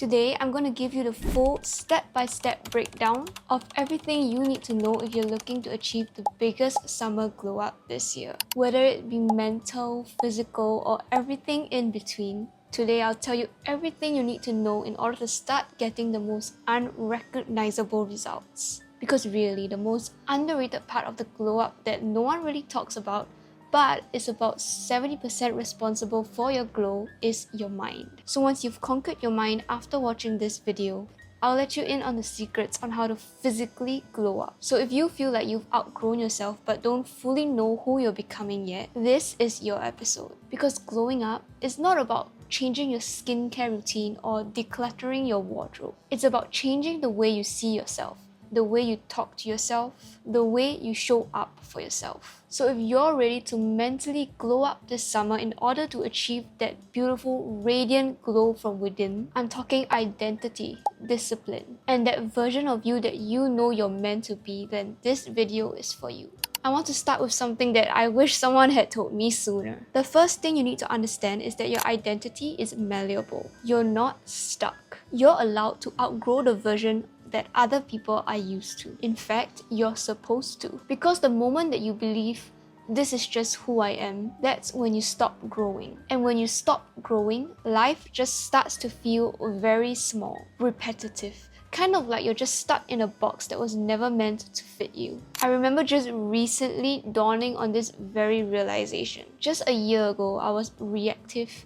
Today, I'm going to give you the full step-by-step breakdown of everything you need to know if you're looking to achieve the biggest summer glow up this year. Whether it be mental, physical, or everything in between, today I'll tell you everything you need to know in order to start getting the most unrecognizable results. Because really, the most underrated part of the glow up that no one really talks about but is about 70% responsible for your glow is your mind. So once you've conquered your mind after watching this video, I'll let you in on the secrets on how to physically glow up. So if you feel like you've outgrown yourself but don't fully know who you're becoming yet, this is your episode. Because glowing up is not about changing your skincare routine or decluttering your wardrobe. It's about changing the way you see yourself, the way you talk to yourself, the way you show up for yourself. So if you're ready to mentally glow up this summer in order to achieve that beautiful, radiant glow from within, I'm talking identity, discipline, and that version of you that you know you're meant to be, then this video is for you. I want to start with something that I wish someone had told me sooner. The first thing you need to understand is that your identity is malleable. You're not stuck. You're allowed to outgrow the version that other people are used to. In fact, you're supposed to. Because the moment that you believe this is just who I am, that's when you stop growing. And when you stop growing, life just starts to feel very small, repetitive. Kind of like you're just stuck in a box that was never meant to fit you. I remember just recently dawning on this very realization. Just a year ago, I was reactive,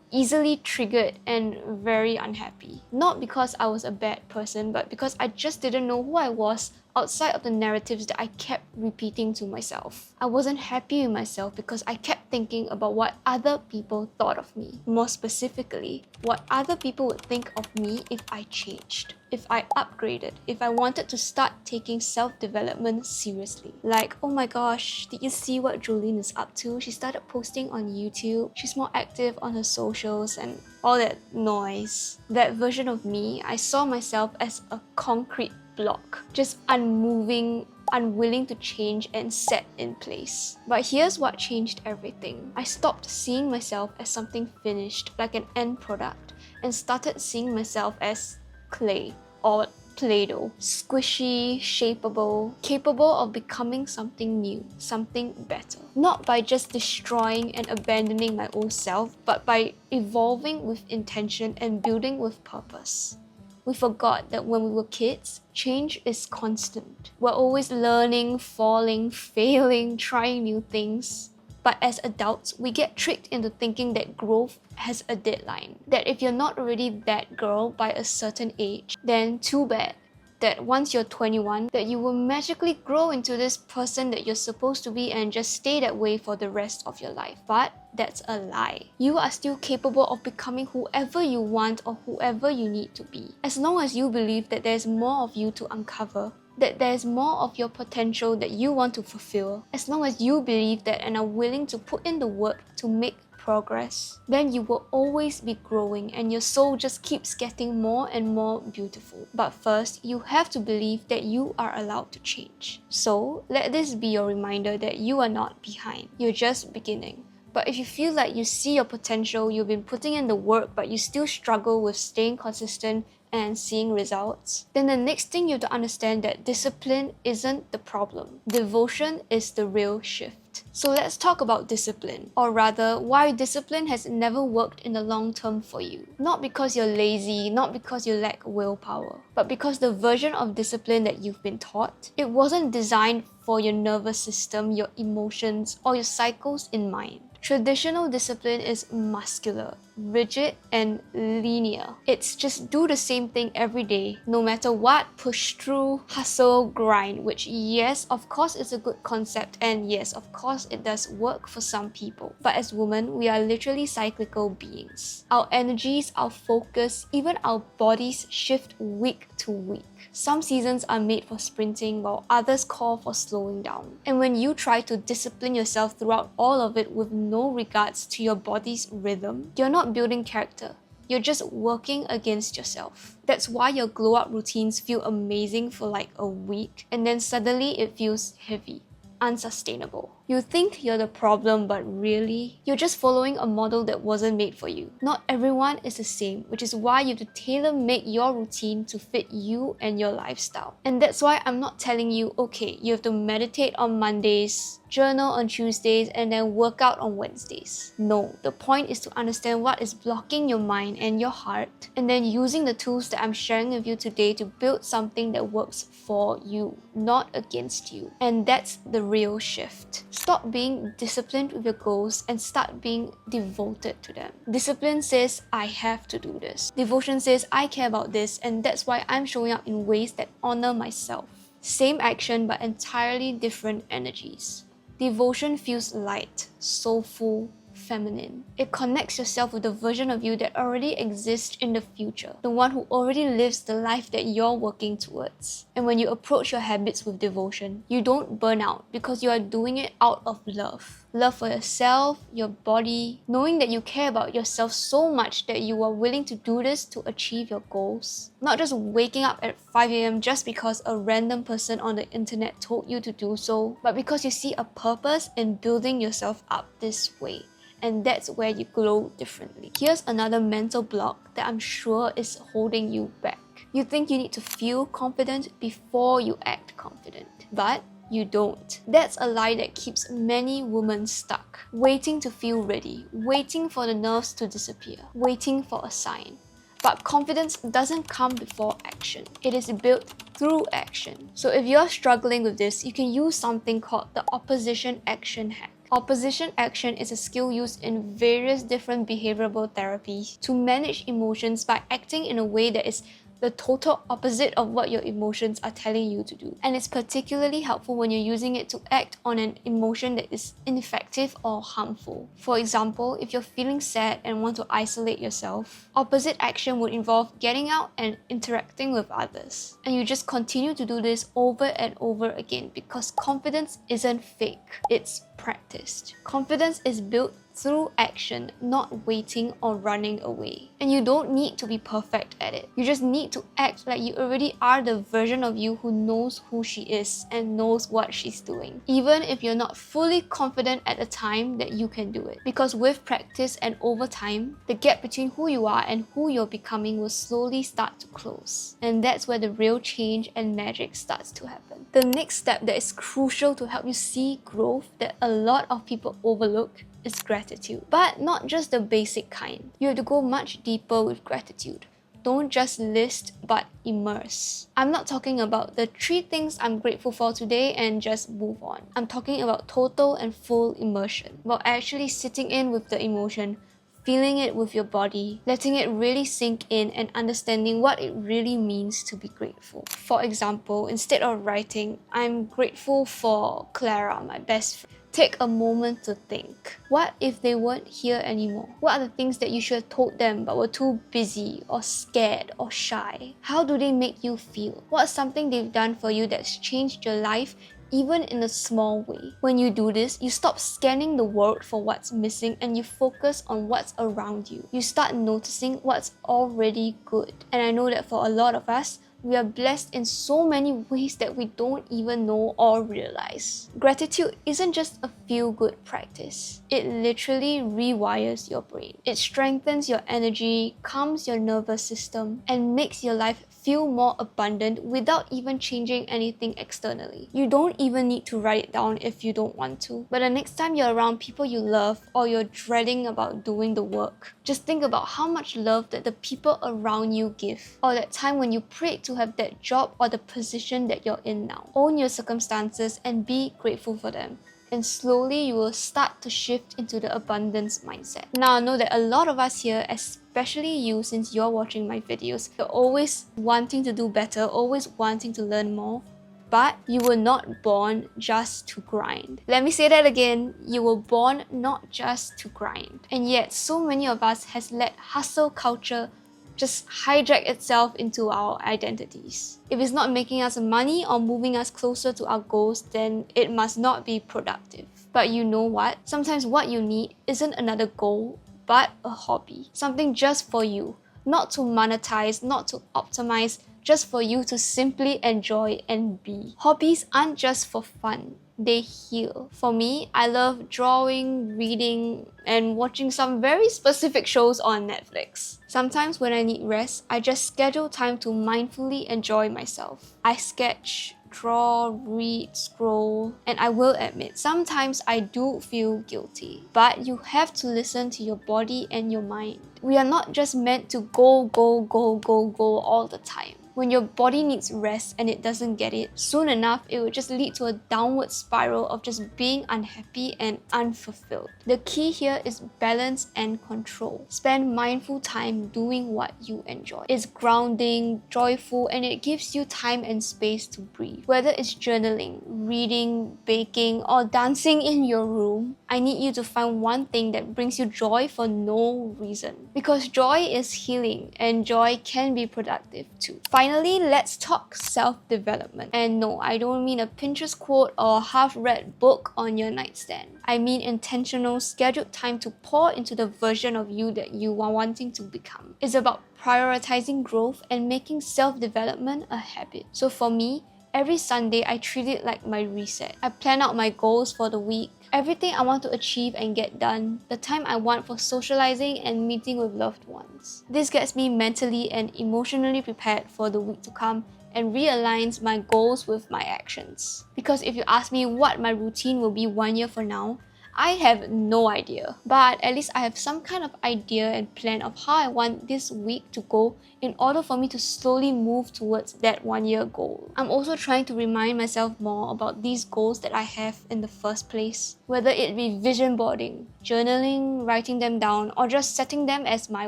easily triggered, and very unhappy. Not because I was a bad person, but because I just didn't know who I was outside of the narratives that I kept repeating to myself. I wasn't happy with myself because I kept thinking about what other people thought of me. More specifically, what other people would think of me if I changed, if I upgraded, if I wanted to start taking self-development seriously. Like, oh my gosh, did you see what Jolene is up to? She started posting on YouTube. She's more active on her socials and all that noise. That version of me, I saw myself as a concrete block, just unmoving, unwilling to change and set in place. But here's what changed everything. I stopped seeing myself as something finished, like an end product, and started seeing myself as clay or Play-Doh, squishy, shapeable, capable of becoming something new, something better. Not by just destroying and abandoning my old self, but by evolving with intention and building with purpose. We forgot that when we were kids, change is constant. We're always learning, falling, failing, trying new things. But as adults, we get tricked into thinking that growth has a deadline. That if you're not already that girl by a certain age, then too bad. That once you're 21, that you will magically grow into this person that you're supposed to be and just stay that way for the rest of your life. But that's a lie. You are still capable of becoming whoever you want or whoever you need to be. As long as you believe that there's more of you to uncover, that there's more of your potential that you want to fulfill, as long as you believe that and are willing to put in the work to make progress, then you will always be growing and your soul just keeps getting more and more beautiful. But first, you have to believe that you are allowed to change. So, let this be your reminder that you are not behind. You're just beginning. But if you feel like you see your potential, you've been putting in the work, but you still struggle with staying consistent and seeing results, then the next thing you have to understand that discipline isn't the problem. Devotion is the real shift. So let's talk about discipline, or rather, why discipline has never worked in the long term for you. Not because you're lazy, not because you lack willpower, but because the version of discipline that you've been taught, it wasn't designed for your nervous system, your emotions, or your cycles in mind. Traditional discipline is muscular, rigid, and linear. It's just do the same thing every day, no matter what, push through, hustle, grind, which yes, of course it's a good concept, and yes, of course it does work for some people. But as women, we are literally cyclical beings. Our energies, our focus, even our bodies shift week to week. Some seasons are made for sprinting while others call for slowing down. And when you try to discipline yourself throughout all of it with no regards to your body's rhythm, you're not building character. You're just working against yourself. That's why your glow up routines feel amazing for like a week and then suddenly it feels heavy. unsustainable. You think you're the problem, but really, you're just following a model that wasn't made for you. Not everyone is the same, which is why you have to tailor-make your routine to fit you and your lifestyle. And that's why I'm not telling you, okay, you have to meditate on Mondays, journal on Tuesdays, and then work out on Wednesdays. No, the point is to understand what is blocking your mind and your heart, and then using the tools that I'm sharing with you today to build something that works for you, not against you. And that's the real shift. Stop being disciplined with your goals and start being devoted to them. Discipline says, I have to do this. Devotion says, I care about this, and that's why I'm showing up in ways that honor myself. Same action, but entirely different energies. Devotion feels light, soulful, feminine. It connects yourself with the version of you that already exists in the future, the one who already lives the life that you're working towards. And when you approach your habits with devotion, you don't burn out because you are doing it out of love. Love for yourself, your body, knowing that you care about yourself so much that you are willing to do this to achieve your goals. Not just waking up at 5 a.m. just because a random person on the internet told you to do so, but because you see a purpose in building yourself up this way. And that's where you glow differently. Here's another mental block that I'm sure is holding you back. You think you need to feel confident before you act confident, but you don't. That's a lie that keeps many women stuck, waiting to feel ready, waiting for the nerves to disappear, waiting for a sign. But confidence doesn't come before action. It is built through action. So if you're struggling with this, you can use something called the opposition action hack. Opposition action is a skill used in various different behavioral therapies to manage emotions by acting in a way that is the total opposite of what your emotions are telling you to do. And it's particularly helpful when you're using it to act on an emotion that is ineffective or harmful. For example, if you're feeling sad and want to isolate yourself, opposite action would involve getting out and interacting with others. And you just continue to do this over and over again because confidence isn't fake, it's practiced. Confidence is built through action, not waiting or running away. And you don't need to be perfect at it. You just need to act like you already are the version of you who knows who she is and knows what she's doing. Even if you're not fully confident at the time that you can do it. Because with practice and over time, the gap between who you are and who you're becoming will slowly start to close. And that's where the real change and magic starts to happen. The next step that is crucial to help you see growth that a lot of people overlook is gratitude. But not just the basic kind. You have to go much deeper with gratitude. Don't just list, but immerse. I'm not talking about the 3 things I'm grateful for today and just move on. I'm talking about total and full immersion. About actually sitting in with the emotion, feeling it with your body, letting it really sink in and understanding what it really means to be grateful. For example, instead of writing, I'm grateful for Clara, my best friend. Take a moment to think. What if they weren't here anymore? What are the things that you should have told them but were too busy or scared or shy? How do they make you feel? What's something they've done for you that's changed your life even in a small way? When you do this, you stop scanning the world for what's missing and you focus on what's around you. You start noticing what's already good. And I know that for a lot of us, we are blessed in so many ways that we don't even know or realize. Gratitude isn't just a feel-good practice. It literally rewires your brain. It strengthens your energy, calms your nervous system, and makes your life feel more abundant without even changing anything externally. You don't even need to write it down if you don't want to. But the next time you're around people you love or you're dreading about doing the work, just think about how much love that the people around you give. Or that time when you prayed to have that job or the position that you're in now. Own your circumstances and be grateful for them. And slowly you will start to shift into the abundance mindset. Now I know that a lot of us here, especially you since you're watching my videos, you're always wanting to do better, always wanting to learn more. But you were not born just to grind. Let me say that again. You were born not just to grind. And yet so many of us has let hustle culture just hijack itself into our identities. If it's not making us money or moving us closer to our goals, then it must not be productive. But you know what? Sometimes what you need isn't another goal, but a hobby. Something just for you. Not to monetize, not to optimize, just for you to simply enjoy and be. Hobbies aren't just for fun. they heal. For me, I love drawing, reading, and watching some very specific shows on Netflix. Sometimes when I need rest, I just schedule time to mindfully enjoy myself. I sketch, draw, read, scroll, and I will admit, sometimes I do feel guilty. But you have to listen to your body and your mind. We are not just meant to go all the time. When your body needs rest and it doesn't get it, soon enough it will just lead to a downward spiral of just being unhappy and unfulfilled. The key here is balance and control. Spend mindful time doing what you enjoy. It's grounding, joyful, and it gives you time and space to breathe. Whether it's journaling, reading, baking, or dancing in your room, I need you to find one thing that brings you joy for no reason. Because joy is healing and joy can be productive too. Finally, let's talk self-development. And no, I don't mean a Pinterest quote or half-read book on your nightstand. I mean intentional, scheduled time to pour into the version of you that you are wanting to become. It's about prioritizing growth and making self-development a habit. So for me, every Sunday, I treat it like my reset. I plan out my goals for the week, everything I want to achieve and get done, the time I want for socializing and meeting with loved ones. This gets me mentally and emotionally prepared for the week to come and realigns my goals with my actions. Because if you ask me what my routine will be 1 year from now, I have no idea, but at least I have some kind of idea and plan of how I want this week to go in order for me to slowly move towards that 1 year goal. I'm also trying to remind myself more about these goals that I have in the first place, whether it be vision boarding, journaling, writing them down, or just setting them as my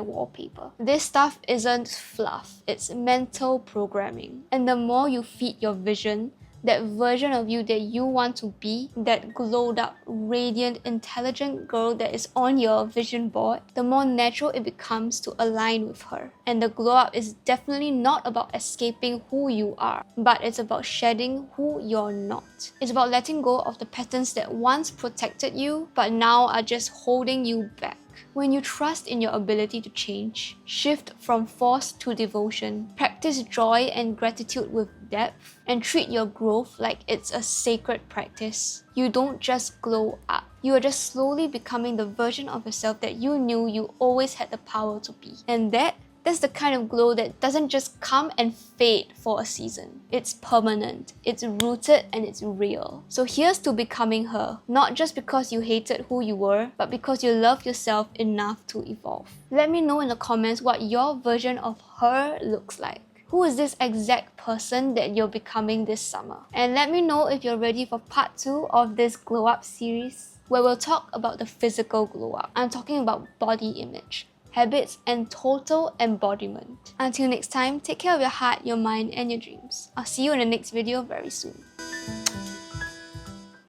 wallpaper. This stuff isn't fluff, it's mental programming. And the more you feed your vision, that version of you that you want to be, that glowed up, radiant, intelligent girl that is on your vision board, the more natural it becomes to align with her. And the glow up is definitely not about escaping who you are, but it's about shedding who you're not. It's about letting go of the patterns that once protected you, but now are just holding you back. When you trust in your ability to change, shift from force to devotion, practice joy and gratitude with depth, and treat your growth like it's a sacred practice, you don't just glow up. You are just slowly becoming the version of yourself that you knew you always had the power to be. And that's the kind of glow that doesn't just come and fade for a season. It's permanent, it's rooted, and it's real. So here's to becoming her, not just because you hated who you were, but because you love yourself enough to evolve. Let me know in the comments what your version of her looks like. Who is this exact person that you're becoming this summer? And let me know if you're ready for part 2 of this glow up series, where we'll talk about the physical glow up. I'm talking about body image, habits, and total embodiment. Until next time, take care of your heart, your mind, and your dreams. I'll see you in the next video very soon.